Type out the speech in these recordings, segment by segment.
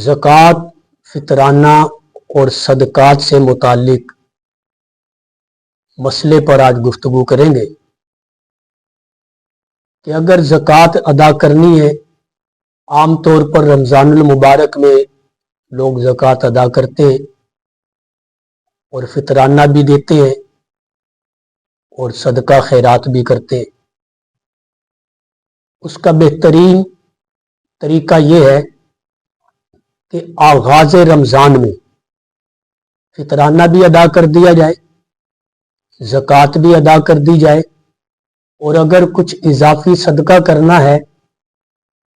ज़कात, फितराना और सदकात से मुताल्लिक मसले पर आज गुफ्तगू करेंगे कि अगर ज़कात अदा करनी है, आम तौर पर रमज़ानुल मुबारक में लोग ज़कात अदा करते हैं और फितराना भी देते हैं और सदका खैरात भी करते हैं। उसका बेहतरीन तरीका ये है कि आगाज़ रमज़ान में फितराना भी अदा कर दिया जाए, ज़कात भी अदा कर दी जाए और अगर कुछ इजाफी सदका करना है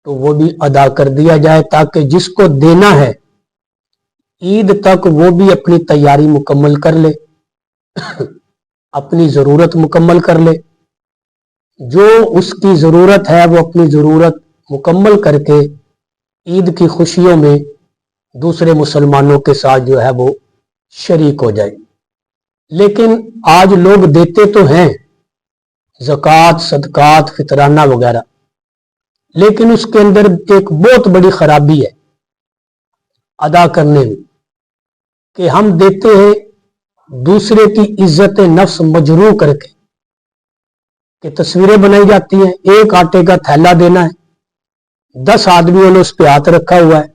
तो वो भी अदा कर दिया जाए, ताकि जिसको देना है ईद तक वो भी अपनी तैयारी मुकम्मल कर ले, अपनी ज़रूरत मुकम्मल कर ले। जो उसकी ज़रूरत है वो अपनी ज़रूरत मुकम्मल करके ईद की खुशियों में दूसरे मुसलमानों के साथ जो है वो शरीक हो जाए। लेकिन आज लोग देते तो हैं ज़कात, सदकात, फितराना वगैरह, लेकिन उसके अंदर एक बहुत बड़ी खराबी है अदा करने में कि हम देते हैं दूसरे की इज्जत नफ्स मजरूह करके, कि तस्वीरें बनाई जाती हैं, एक आटे का थैला देना है, 10 आदमियों ने उस पर हाथ रखा हुआ है,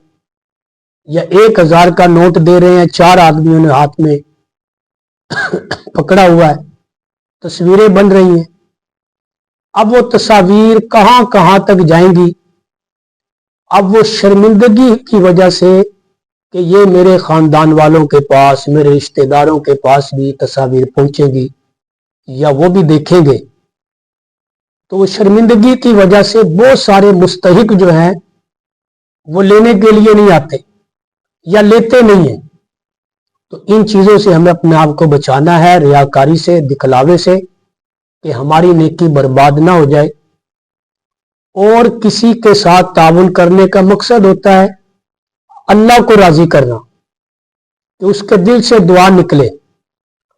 या 1000 का नोट दे रहे हैं, 4 आदमियों ने हाथ में पकड़ा हुआ है, तस्वीरें बन रही हैं। अब वो तस्वीर कहां कहां तक जाएंगी। अब वो शर्मिंदगी की वजह से कि ये मेरे खानदान वालों के पास, मेरे रिश्तेदारों के पास भी तस्वीर पहुंचेगी या वो भी देखेंगे, तो वो शर्मिंदगी की वजह से बहुत सारे मुस्तहिक जो हैं वो लेने के लिए नहीं आते या लेते नहीं हैं। तो इन चीज़ों से हमें अपने आप को बचाना है, रियाकारी से, दिखलावे से, कि हमारी नेकी बर्बाद ना हो जाए। और किसी के साथ ताउन करने का मकसद होता है अल्लाह को राजी करना, कि उसके दिल से दुआ निकले।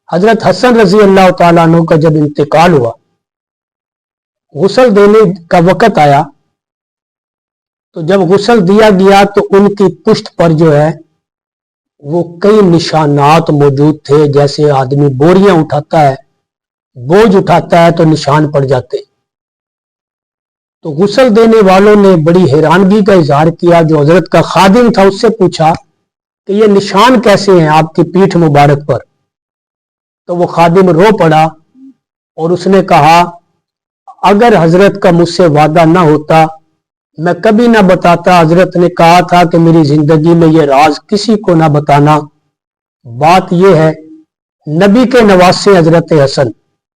हजरत हसन रजी अल्लाह तआला अन्हु का जब इंतकाल हुआ, गुस्ल देने का वक़्त आया, तो जब गुस्ल दिया गया तो उनकी पुष्ट पर जो है वो कई निशानात मौजूद थे। जैसे आदमी बोरियां उठाता है, बोझ उठाता है तो निशान पड़ जाते। तो गुस्ल देने वालों ने बड़ी हैरानगी का इजहार किया। जो हजरत का खादिम था उससे पूछा कि ये निशान कैसे हैं आपकी पीठ मुबारक पर। तो वो खादिम रो पड़ा और उसने कहा, अगर हजरत का मुझसे वादा ना होता मैं कभी ना बताता। हजरत ने कहा था कि मेरी जिंदगी में ये राज किसी को ना बताना। बात यह है, नबी के नवासे हजरत हसन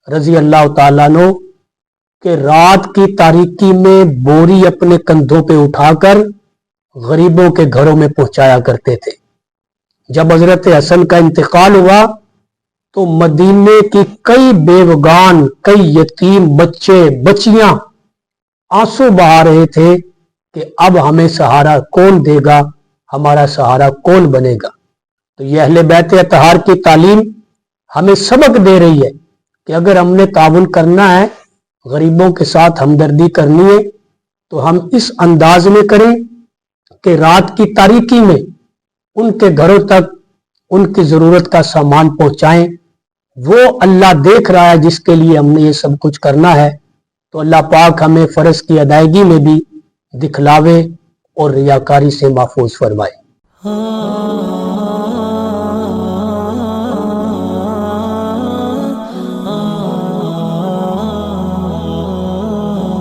रजी अल्लाह तआला अन्हु के रात की तारीकी में बोरी अपने कंधों पे उठाकर गरीबों के घरों में पहुंचाया करते थे। जब हजरत हसन का इंतकाल हुआ तो मदीने की कई बेवगान, कई यतीम बच्चे बच्चियां आंसू बहा रहे थे कि अब हमें सहारा कौन देगा, हमारा सहारा कौन बनेगा। तो यह अहले बैत अतहार की तालीम हमें सबक दे रही है कि अगर हमने ताउन करना है, गरीबों के साथ हमदर्दी करनी है, तो हम इस अंदाज में करें कि रात की तारीकी में उनके घरों तक उनकी जरूरत का सामान पहुंचाएं। वो अल्लाह देख रहा है जिसके लिए हमने ये सब कुछ करना है। तो अल्लाह पाक हमें फर्ज की अदायगी में भी दिखलावे और रियाकारी से महफूज फरमाए।